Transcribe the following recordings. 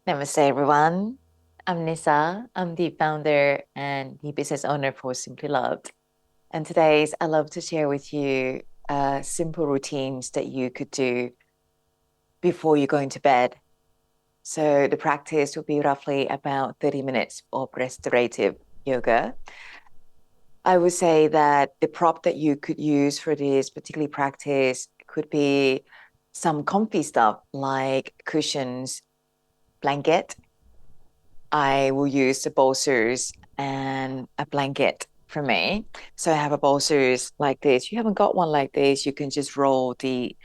Namaste, everyone. I'm Nisa. I'm the founder and the business owner for Simply Loved. And today's I love to share with you simple routines that you could do before you go into bed. So the practice will be roughly about 30 minutes of restorative yoga. I would say that the prop that you could use for this particular practice could be some comfy stuff like cushions, blanket. I will use the bolsters and a blanket for me. So I have a bolsters like this. You haven't got one like this, you can just roll the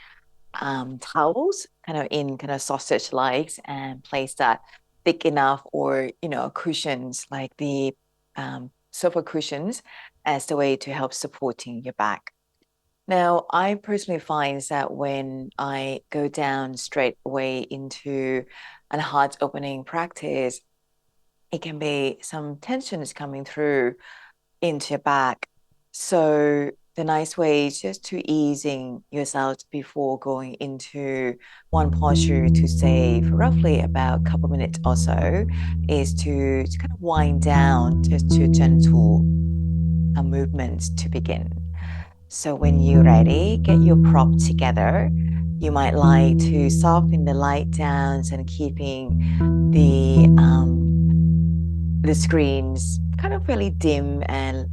towels kind of in kind of sausage legs and place that thick enough, or cushions like the sofa cushions as the way to help supporting your back. Now, I personally find that when I go down straight away into a heart opening practice, it can be some tensions coming through into your back. So the nice way is just to easing yourself before going into one posture to stay for roughly about a couple minutes or so is to kind of wind down, just to gentle movements to begin. So when you're ready, get your prop together. You might like to soften the light downs and keeping the screens kind of really dim and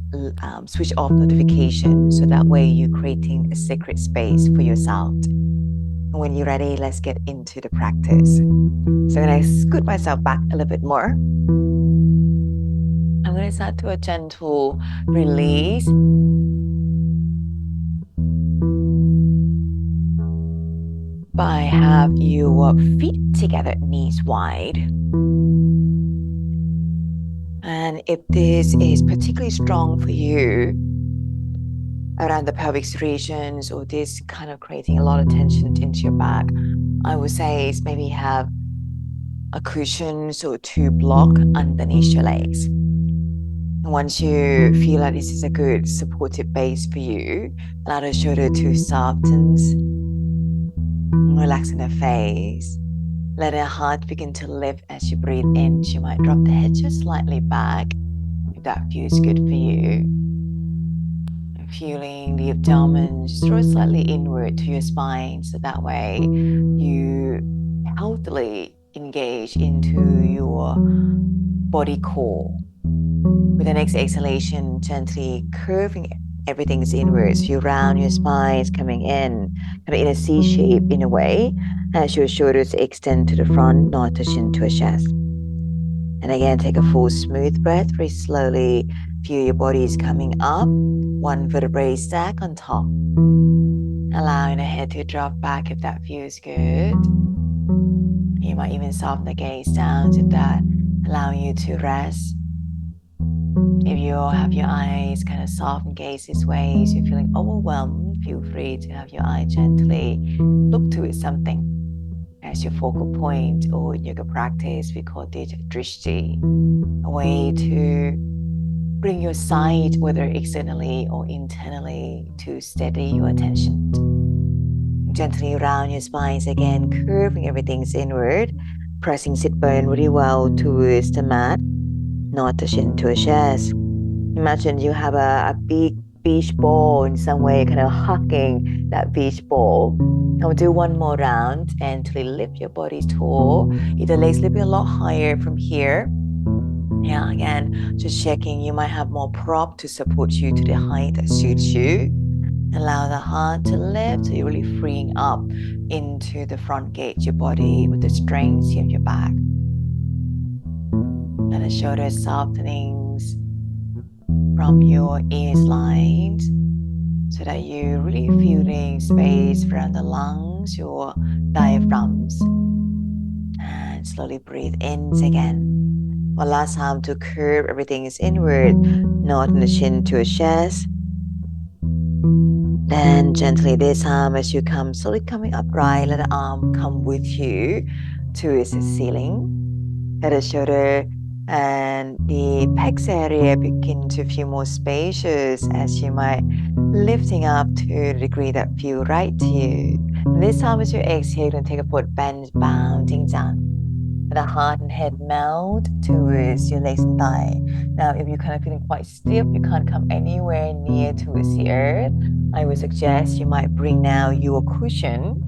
switch off notifications, so that way you're creating a sacred space for yourself. And when you're ready, let's get into the practice. So I'm going to scoot myself back a little bit more. I'm going to start to a gentle release. By have your feet together, knees wide. And if this is particularly strong for you around the pelvic regions, or this kind of creating a lot of tension into your back, I would say is maybe have a cushion or two block underneath your legs. And once you feel like this is a good supportive base for you, allow the shoulder to soften, relaxing the face. Let the heart begin to lift as you breathe in. You might drop the head just slightly back if that feels good for you. And feeling the abdomen, just throw it slightly inward to your spine, so that way you healthily engage into your body core. With the next exhalation, gently curving everything's inwards. You round your spine is coming in, kind of in a C shape in a way, as your shoulders extend to the front, not to chin to a chest. And again, take a full smooth breath. Very slowly feel your body is coming up, one vertebrae stack on top. Allowing the head to drop back if that feels good. You might even soften the gaze down if that allowing you to rest. If you have your eyes kind of soft and gaze this way, so you're feeling overwhelmed, feel free to have your eye gently look towards something as your focal point, or in yoga practice, we call it drishti, a way to bring your sight, whether externally or internally, to steady your attention. Gently round your spines again, curving everything's inward, pressing sit bone really well towards the mat, not the chin to a chest. Imagine you have a big beach ball in some way, kind of hugging that beach ball. I'll do one more round and to lift your body tall. If the legs lift a lot higher from here, yeah, again, just checking, you might have more prop to support you to the height that suits you. Allow the heart to lift, so you're really freeing up into the front gate, your body with the strength in your back. And the shoulders softening from your ears lines, so that you're really feeling space around the lungs, your diaphragms. And slowly breathe in again. One last time to curve everything is inward, not in the chin to a chest. Then gently this time, as you come slowly coming upright, let the arm come with you towards the ceiling. Let the shoulder and the pecs area begin to feel more spacious, as you might lifting up to the degree that feel right to you. And this time as you exhale and take a foot bend, bounding down. the heart and head melt towards your legs and thigh. Now, if you're kind of feeling quite stiff, you can't come anywhere near towards the earth, I would suggest you might bring now your cushion.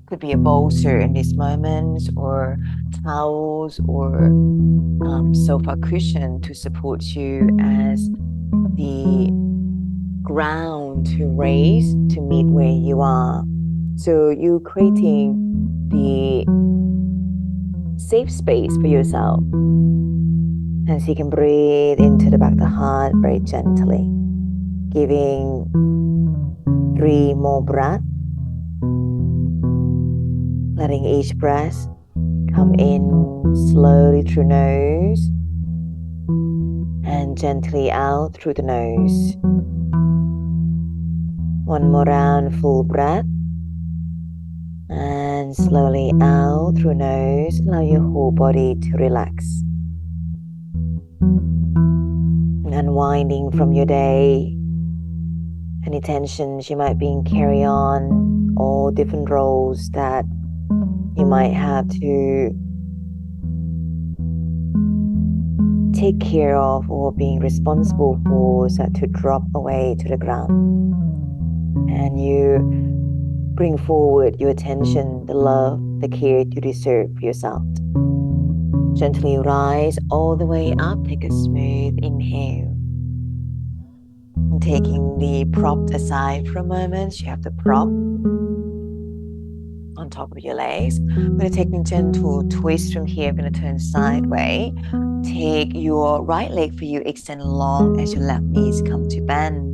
Could be a bolster in these moments, or towels, or sofa cushion to support you as the ground to raise to meet where you are. So you're creating the safe space for yourself. And so you can breathe into the back of the heart very gently, giving 3 more breaths, letting each breath come in slowly through nose and gently out through the nose. One more round, full breath. And slowly out through nose, allow your whole body to relax. And unwinding from your day, any tensions you might be in carry on, or different roles that you might have to take care of or being responsible for, start to drop away to the ground. And you bring forward your attention, the love, the care you deserve for yourself. Gently rise all the way up. Take a smooth inhale. And taking the prop aside for a moment. You have the prop on top of your legs. I'm going to take a gentle twist from here. I'm going to turn sideways. Take your right leg for you, extend long as your left knees come to bend.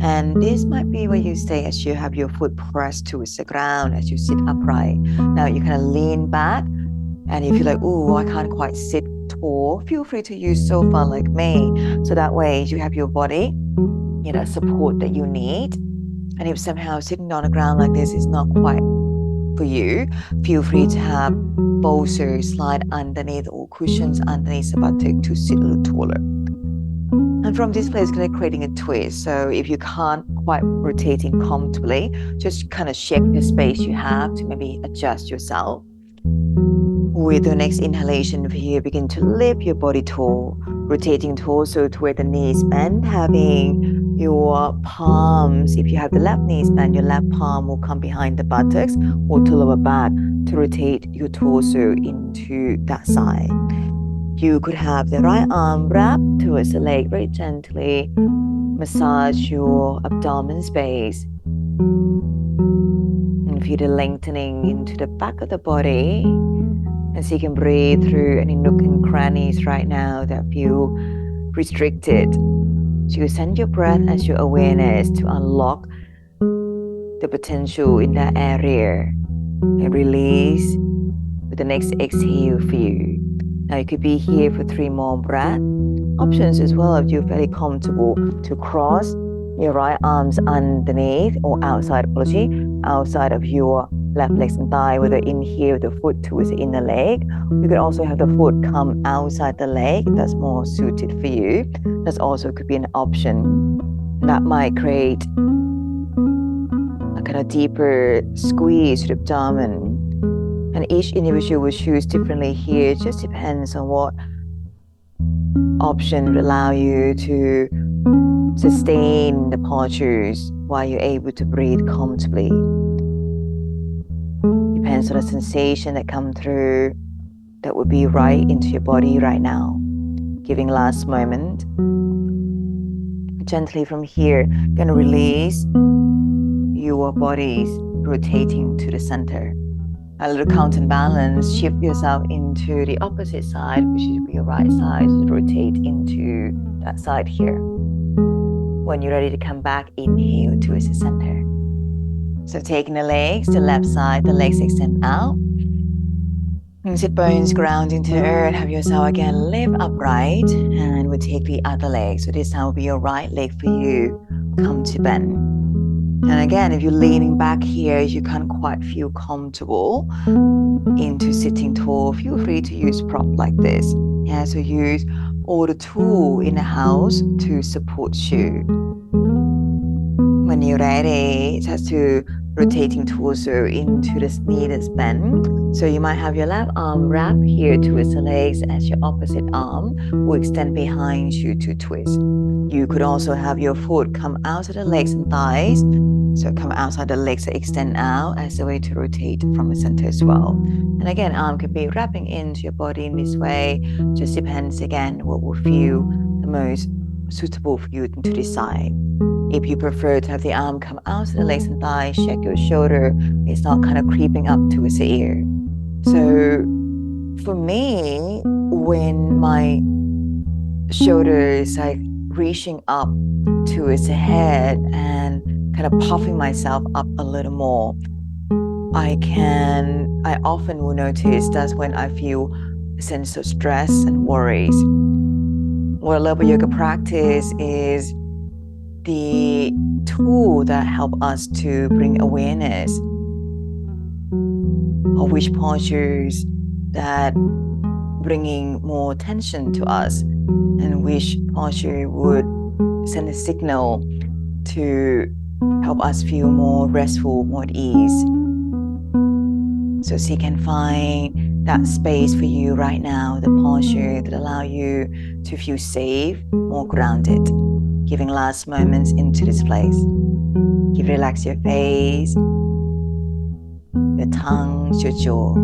And this might be where you stay as you have your foot pressed towards the ground as you sit upright. Now you kind of lean back, and if you're like, oh, I can't quite sit tall, feel free to use sofa like me. So that way you have your body, support that you need. And if somehow sitting on the ground like this is not quite for you, feel free to have bolsters slide underneath or cushions underneath the buttock to sit a little taller. And from this place, kind of creating a twist. So if you can't quite rotating comfortably, just kind of shake the space you have to maybe adjust yourself. With the next inhalation here, begin to lift your body tall, rotating torso toward the knees bend, having your palms, if you have the left knees bend, your left palm will come behind the buttocks or to lower back to rotate your torso into that side. You could have the right arm wrapped towards the leg very gently, massage your abdomen space, and feel the lengthening into the back of the body. And so you can breathe through any nook and crannies right now that feel restricted. So you send your breath as your awareness to unlock the potential in that area and release with the next exhale for you. Now you could be here for 3 more breaths. Options as well if you're fairly comfortable to cross your right arms underneath or outside of your left legs and thigh, whether in here with the foot towards the inner leg. You could also have the foot come outside the leg. That's more suited for you. That also could be an option. That might create a kind of deeper squeeze to the abdomen. And each individual will choose differently here. It just depends on what option will allow you to sustain the postures while you're able to breathe comfortably. Depends on the sensation that come through that would be right into your body right now. Giving last moment. Gently from here, gonna release your body's rotating to the center. A little counterbalance, shift yourself into the opposite side, which is your right side, so rotate into that side here. When you're ready to come back, inhale towards the center. So taking the legs, the left side, the legs extend out. And sit bones ground into the earth, have yourself again lift upright, and we'll take the other leg. So this time will be your right leg for you, come to bend. And again, if you're leaning back here, you can't quite feel comfortable into sitting tall, feel free to use prop like this. Yeah, so use all the tool in the house to support you. When you're ready, just to rotating torso into the sneakers bend. So you might have your left arm wrap here towards the legs as your opposite arm will extend behind you to twist. You could also have your foot come out of the legs and thighs. So come outside the legs that extend out as a way to rotate from the center as well. And again, arm could be wrapping into your body in this way. Just depends again what will feel the most suitable for you to decide. If you prefer to have the arm come out of the legs and thighs, check your shoulder. It's not kind of creeping up towards the ear. So for me, when my shoulder is like reaching up towards the head and kind of puffing myself up a little more, I often will notice that's when I feel a sense of stress and worries. What I love about yoga practice is the tool that help us to bring awareness of which postures that bringing more attention to us and which posture would send a signal to help us feel more restful, more at ease. So you can find that space for you right now, the posture that allow you to feel safe, more grounded, giving last moments into this place. Relax your face, your tongue, your jaw.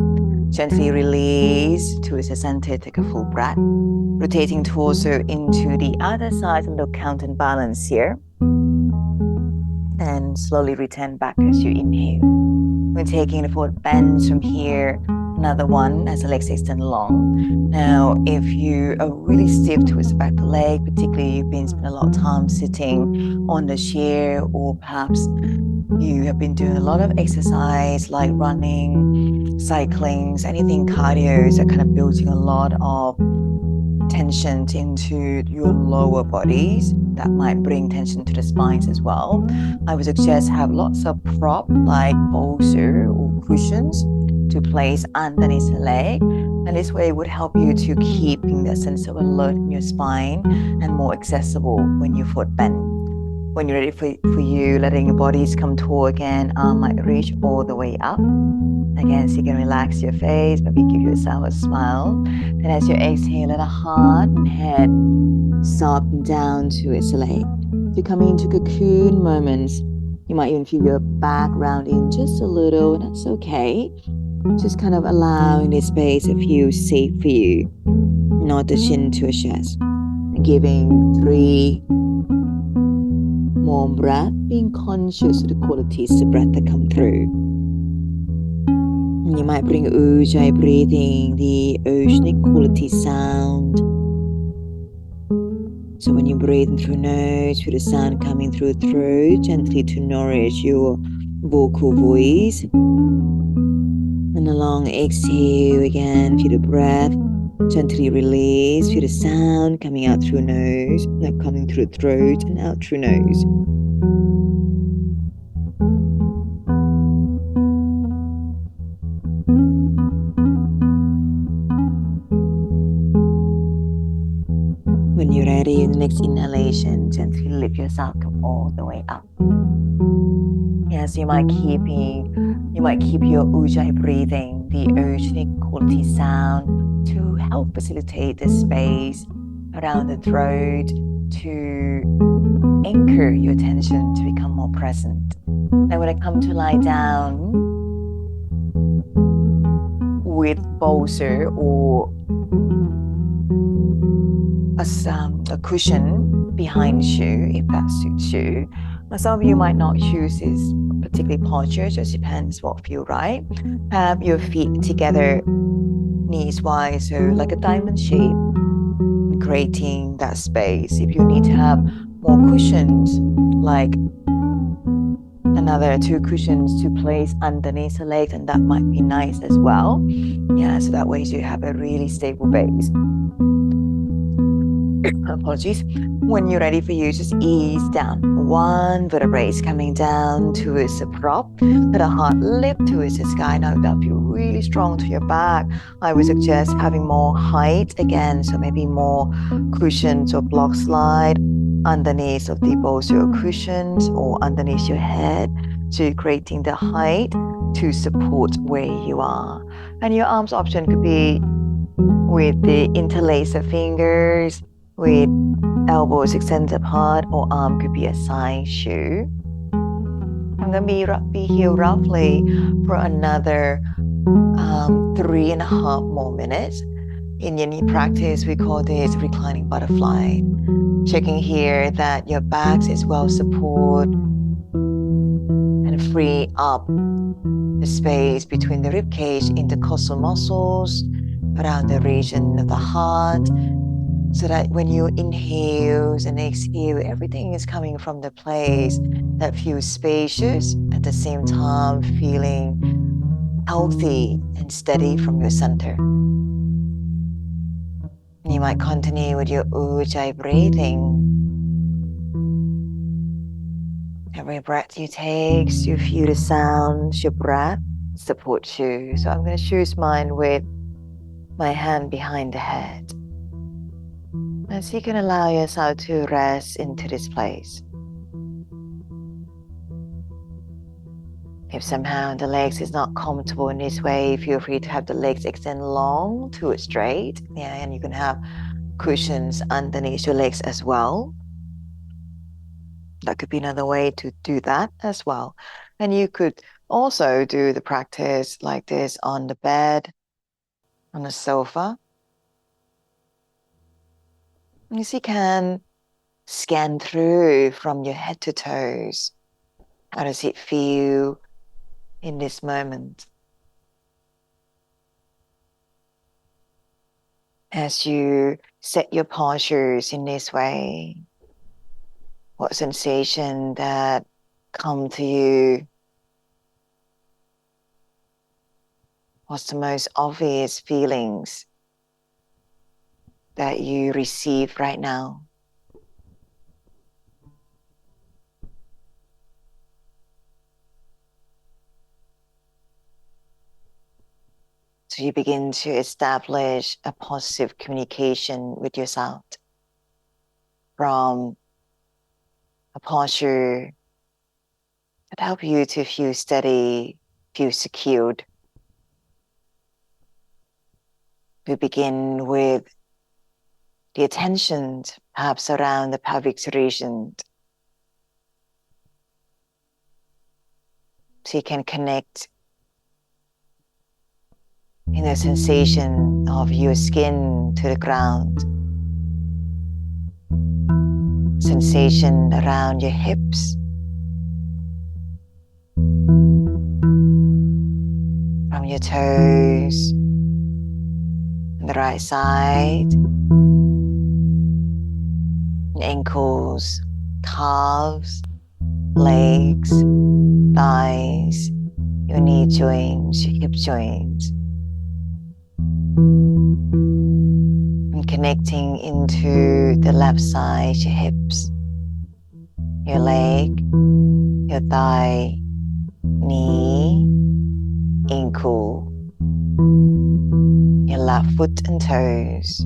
Gently release towards the center. Take a full breath. Rotating torso into the other side and look counterbalance here. And slowly return back as you inhale. When taking the forward bend from here, another one as the legs extend long. Now, if you are really stiff towards the back of the leg, particularly you've been spending a lot of time sitting on the chair, or perhaps you have been doing a lot of exercise like running, cycling, anything cardio that kind of building a lot of tension into your lower bodies that might bring tension to the spines as well. I would suggest have lots of prop like bolster or cushions to place underneath the leg, and this way it would help you to keeping that sense of alert in your spine and more accessible when you foot bend. When you're ready for you, letting your bodies come toward again, arm might reach all the way up. Again, so you can relax your face, maybe give yourself a smile. Then as you exhale, let the heart and head soften down to its leg. To come into cocoon moments, you might even feel your back rounding just a little, and that's okay. Just kind of allowing this space to feel safe for you, not the chin to a chest. And giving 3 more breath, being conscious of the qualities of breath that come through. And you might bring Ujjayi breathing, the oceanic quality sound. So when you breathe in through nose, feel the sound coming through the throat, gently to nourish your vocal voice. And a long exhale again, feel the breath, gently release, feel the sound coming out through nose, like coming through the throat and out through nose. When you're ready, in the next inhalation, gently lift yourself all the way up. Yes, you might keep your Ujjayi breathing, the oceanic quality sound, to help facilitate the space around the throat, to anchor your attention to become more present. Now when I come to lie down with bolster or a cushion behind you, if that suits you. Now, some of you might not choose this particular posture, just depends what feels right. Have your feet together, knees wide, so like a diamond shape, creating that space. If you need to have more cushions, like another 2 cushions to place underneath the legs, and that might be nice as well. Yeah, so that way you have a really stable base. Apologies. When you're ready for you, just ease down. 1 vertebrae is coming down towards the prop. Let the heart lift towards the sky. Now that feel really strong to your back. I would suggest having more height again, so maybe more cushions or block slide underneath of the bolster or cushions or underneath your head. to creating the height to support where you are. And your arms option could be with the interlace of fingers, with elbows extended apart, or arm could be a side shoe. I'm going to be here roughly for another 3.5 more minutes. In Yin practice, we call this reclining butterfly. Checking here that your back is well supported and free up the space between the ribcage, intercostal muscles, around the region of the heart, so that when you inhale and exhale, everything is coming from the place that feels spacious, at the same time feeling healthy and steady from your center. You might continue with your Ujjayi breathing. Every breath you take, you feel the sounds, your breath supports you. So I'm going to choose mine with my hand behind the head. As you can allow yourself to rest into this place. If somehow the legs is not comfortable in this way, feel free to have the legs extend long to straight. Yeah, and you can have cushions underneath your legs as well. That could be another way to do that as well. And you could also do the practice like this on the bed, on the sofa. You can scan through from your head to toes. How does it feel in this moment? As you set your postures in this way, what sensation that come to you? What's the most obvious feelings that you receive right now? So you begin to establish a positive communication with yourself from a posture that helps you to feel steady, feel secured. We begin with the attention perhaps around the pelvic region. So you can connect in the sensation of your skin to the ground. Sensation around your hips. From your toes on the right side. Ankles, calves, legs, thighs, your knee joints, your hip joints. And connecting into the left side, your hips, your leg, your thigh, knee, ankle, your left foot and toes.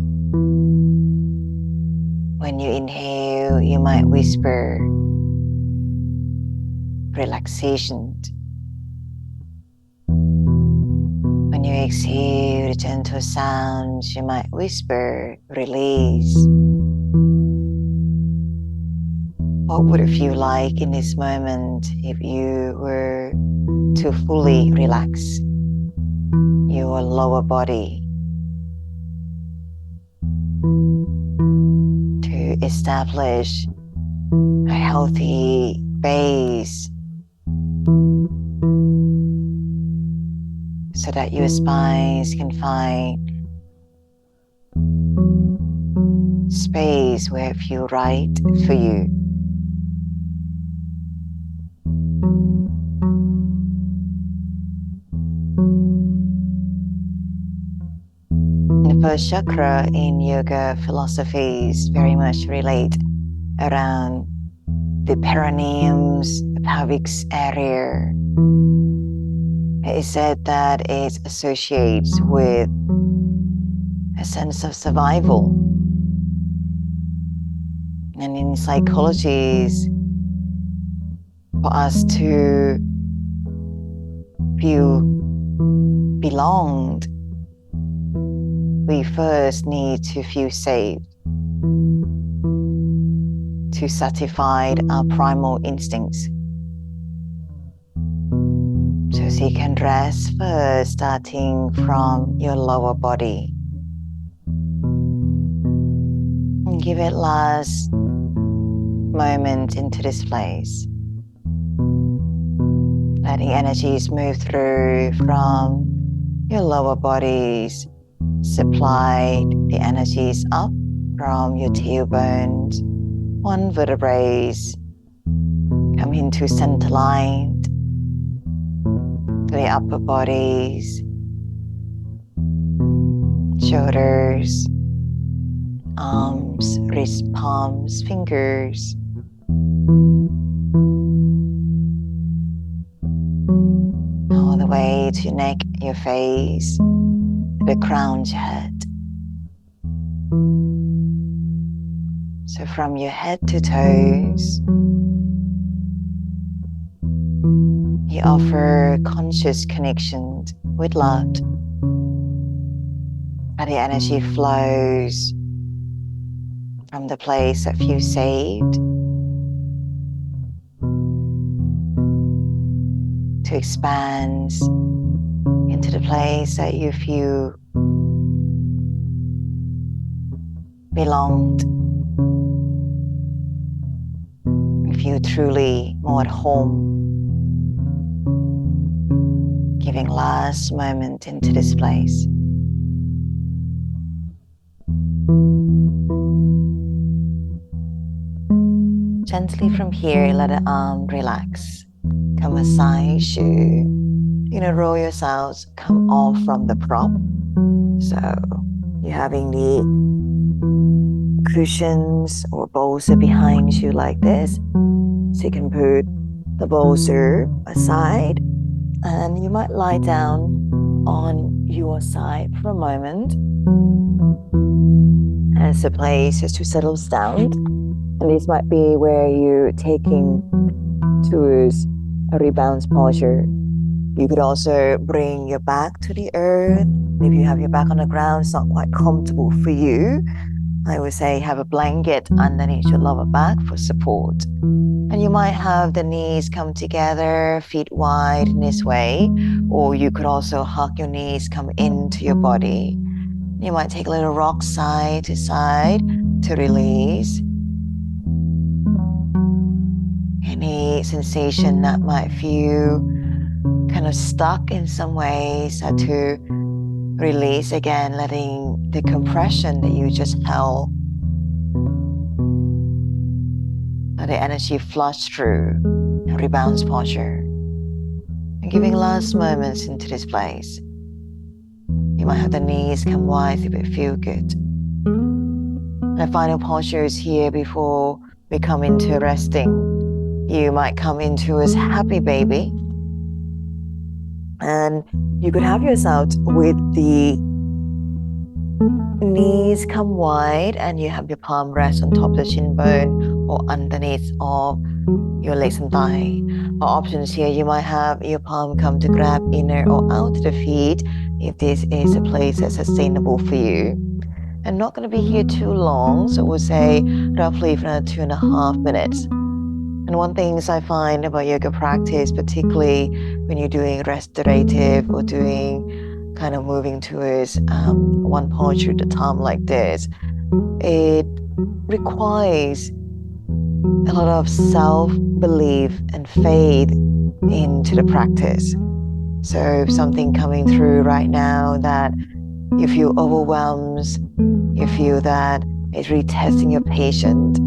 When you inhale, you might whisper relaxation. When you exhale the gentle sounds, you might whisper release. What would it feel like in this moment if you were to fully relax your lower body, to establish a healthy base so that your spines can find space where it feels right for you. The first chakra in yoga philosophies very much relate around the perineums, the pelvic area. It is said that it associates with a sense of survival. And in psychology, for us to feel belonged, we first need to feel safe, to satisfy our primal instincts. So you can rest first, starting from your lower body. And give it last moment into this place. Letting energies move through from your lower bodies, supply the energies up from your tailbones, one vertebrae, come into center line, the upper bodies, shoulders, arms, wrist, palms, fingers. All the way to your neck, your face, the crown of your head. So from your head to toes, you offer conscious connection with love. And the energy flows from the place that feels saved to expand into the place that you feel belonged. You feel truly more at home. Giving last moment into this place. Gently from here, let the arm relax. Come aside, roll yourself, come off from the prop. So you're having the cushions or bolster behind you like this. So you can put the bolster aside and you might lie down on your side for a moment. As a place just to settle down. And this might be where you're taking towards a rebound posture. You could also bring your back to the earth. If you have your back on the ground, it's not quite comfortable for you. I would say have a blanket underneath your lower back for support. And you might have the knees come together, feet wide in this way. Or you could also hug your knees, come into your body. You might take a little rock side to release. Any sensation that might feel kind of stuck in some ways to release again, letting the compression that you just held, let the energy flush through and rebound posture. And giving last moments into this place. You might have the knees come wide if it feels good. And the final posture is here before we come into resting. You might come into as happy baby. And you could have yourself with the knees come wide and you have your palm rest on top of the shin bone or underneath of your legs and thigh. Or options here, you might have your palm come to grab inner or out to the feet if this is a place that's sustainable for you. And not going to be here too long, so we'll say roughly for another 2.5 minutes. And one thing I find about yoga practice, particularly when you're doing restorative or doing kind of moving towards one posture at a time like this, it requires a lot of self-belief and faith into the practice. So if something coming through right now that you feel overwhelmed, you feel that it's really testing your patience,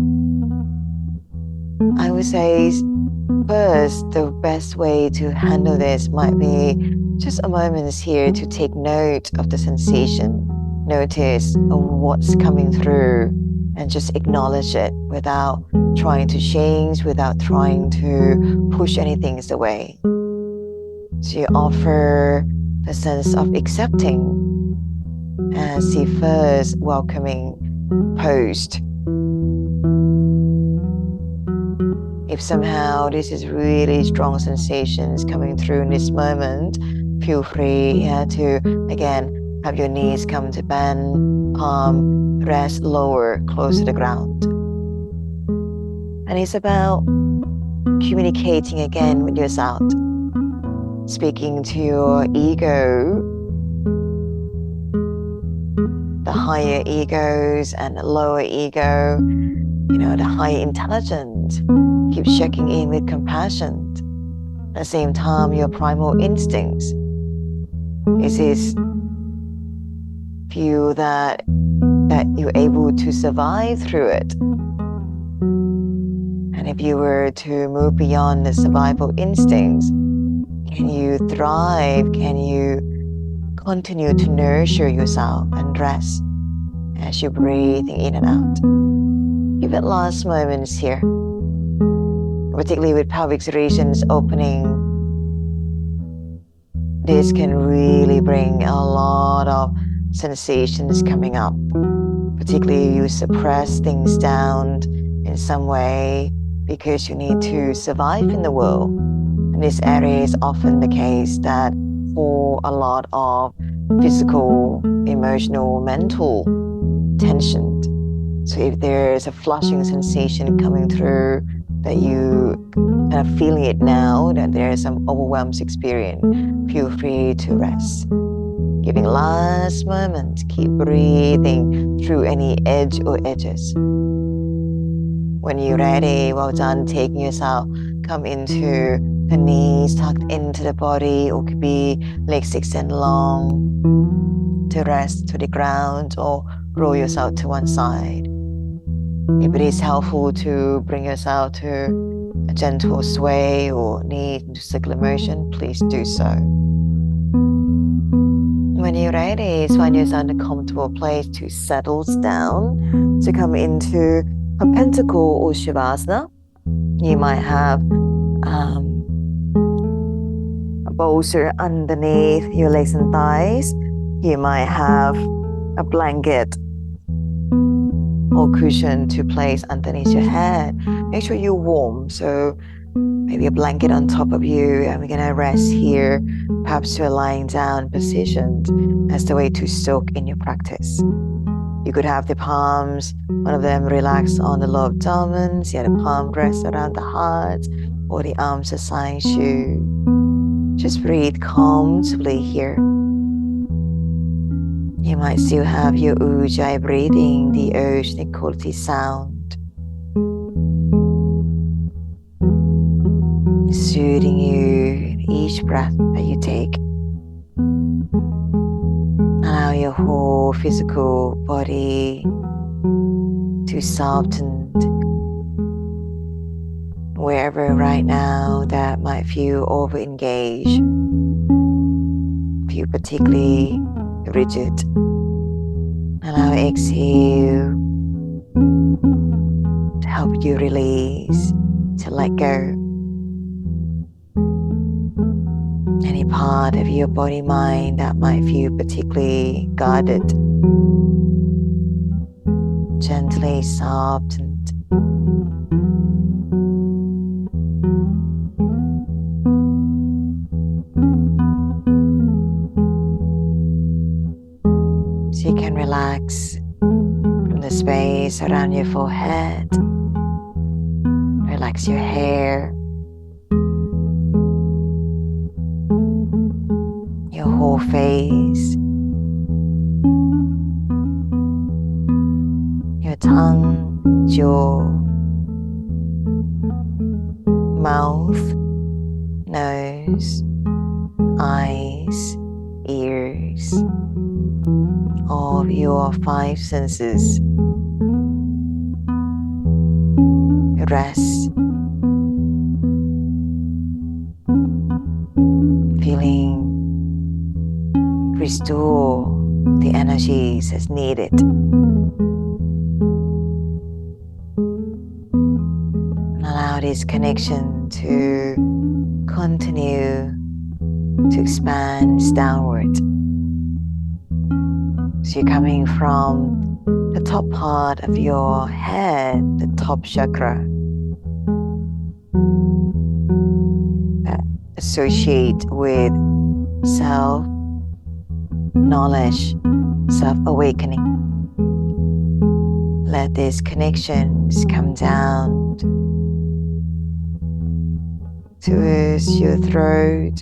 I would say first, the best way to handle this might be just a moment here to take note of the sensation, notice what's coming through, and just acknowledge it without trying to change, without trying to push anything away. So you offer the sense of accepting as the first welcoming post. If somehow this is really strong sensations coming through in this moment, feel free to, again, have your knees come to bend, palm rest lower, close to the ground. And it's about communicating again with yourself, speaking to your ego, the higher egos and the lower ego, the higher intelligence. Keep checking in with compassion. At the same time, your primal instincts. Is this feel that you're able to survive through it? And if you were to move beyond the survival instincts, can you thrive? Can you continue to nurture yourself and rest as you're breathing in and out? Give it last moments here, particularly with pelvic serrations opening. This can really bring a lot of sensations coming up, particularly if you suppress things down in some way because you need to survive in the world. And this area is often the case that for a lot of physical, emotional, mental tension. So if there's a flushing sensation coming through that you are feeling it now, that there's some overwhelmed experience, feel free to rest. Giving last moment, keep breathing through any edge or edges. When you're ready, well done, taking yourself, come into the knees tucked into the body, or could be legs extend long to rest to the ground, or roll yourself to one side. If it is helpful to bring yourself to a gentle sway or knee into circular motion, please do so. When you're ready, find yourself in a comfortable place to settle down, to come into a pentacle or shavasana. You might have a bolster underneath your legs and thighs. You might have a blanket or cushion to place underneath your head. Make sure you're warm, so maybe a blanket on top of you, and we're gonna rest here, perhaps to a lying down position as the way to soak in your practice. You could have the palms, one of them relax on the lower abdomen, the other palm rests around the heart, or the arms aside you. Just breathe comfortably here. You might still have your ujjayi breathing, the oceanic quality sound, soothing you in each breath that you take. Allow your whole physical body to soften wherever right now that might feel over-engaged, feel particularly rigid. Allow exhale to help you release, to let go. Any part of your body mind that might feel particularly guarded, gently softened. So you can relax from the space around your forehead. Relax your hair, your whole face, your tongue, jaw, mouth, nose, eyes, ears, all of your 5 senses. Rest, feeling restore the energies as needed. And allow this connection to continue to expand downward. So you're coming from the top part of your head, the top chakra, associate with self-knowledge, self-awakening. Let these connections come down towards your throat,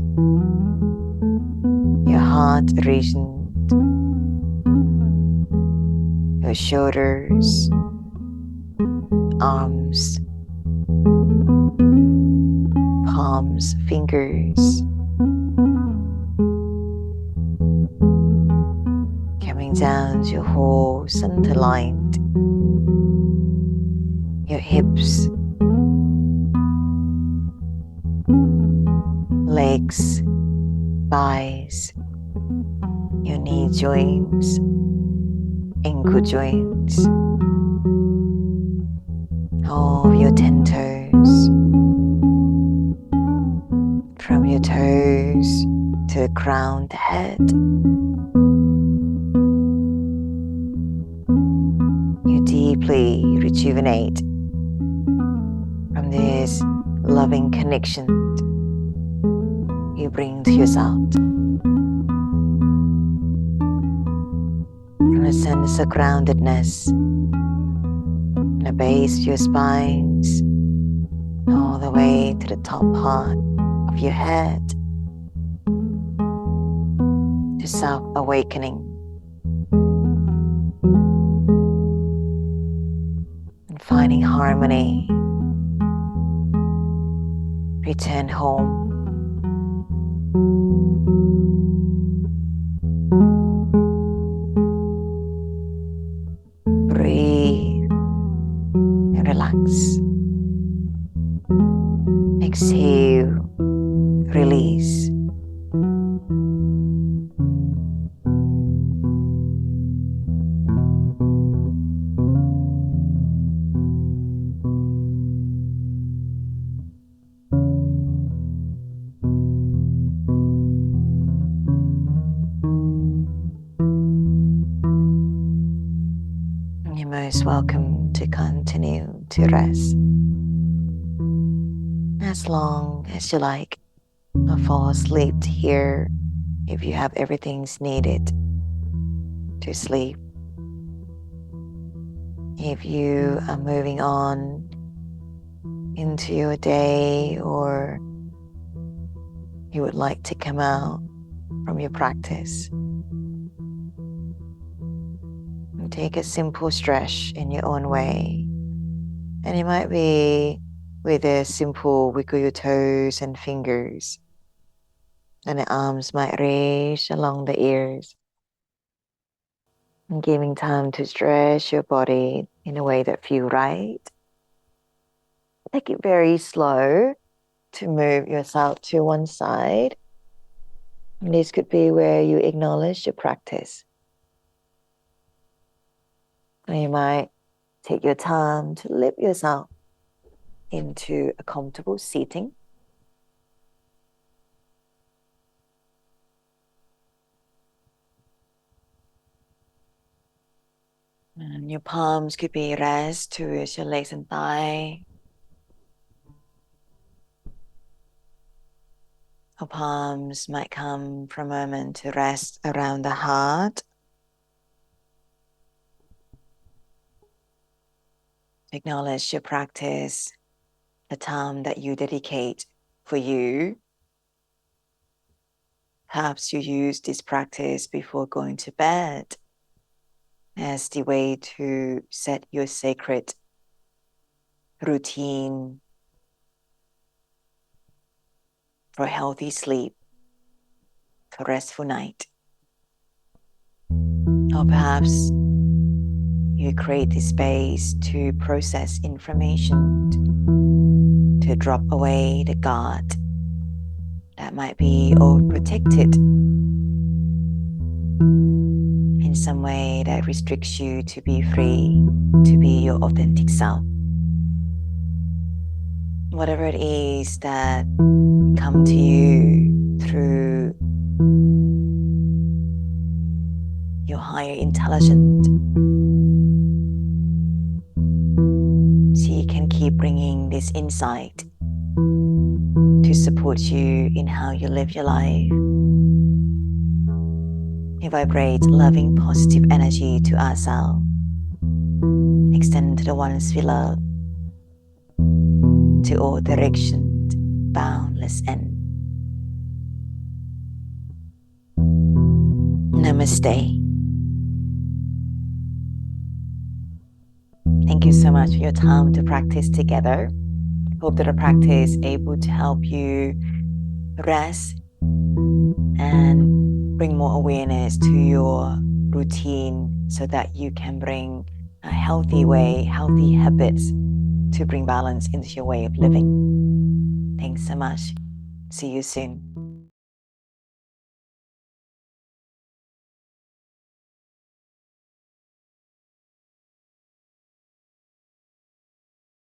your heart region, your shoulders, arms, palms, fingers, coming down to your whole center line, your hips, legs, thighs, your knee joints, ankle joints, all of your 10 toes, from your toes to the crown of the head. You deeply rejuvenate from this loving connection you bring to yourself. From a sense of groundedness in the base of your spines, all the way to the top part of your head, to self-awakening and finding harmony. Return home. Breathe and relax. Exhale, release. You're most welcome to continue to rest as long as you like, or fall asleep here if you have everything's needed to sleep. If you are moving on into your day, or you would like to come out from your practice, and take a simple stretch in your own way. And it might be with a simple wiggle your toes and fingers, and the arms might reach along the ears, and giving time to stretch your body in a way that feels right. Take it very slow to move yourself to one side. And this could be where you acknowledge your practice. And you might take your time to lift yourself into a comfortable seating. And your palms could be rest towards your legs and thigh. Or palms might come for a moment to rest around the heart. Acknowledge your practice, the time that you dedicate for you. Perhaps you use this practice before going to bed as the way to set your sacred routine for healthy sleep, for restful night. Or perhaps you create this space to process information, to drop away the guard that might be overprotected in some way that restricts you to be free, to be your authentic self. Whatever it is that come to you through your higher intelligence, so you can keep bringing this insight to support you in how you live your life. We vibrate loving, positive energy to ourselves. Extend to the ones we love, to all directions, boundless end. Namaste. Thank you so much for your time to practice together. Hope that the practice is able to help you rest and bring more awareness to your routine so that you can bring a healthy way, healthy habits to bring balance into your way of living. Thanks so much. See you soon.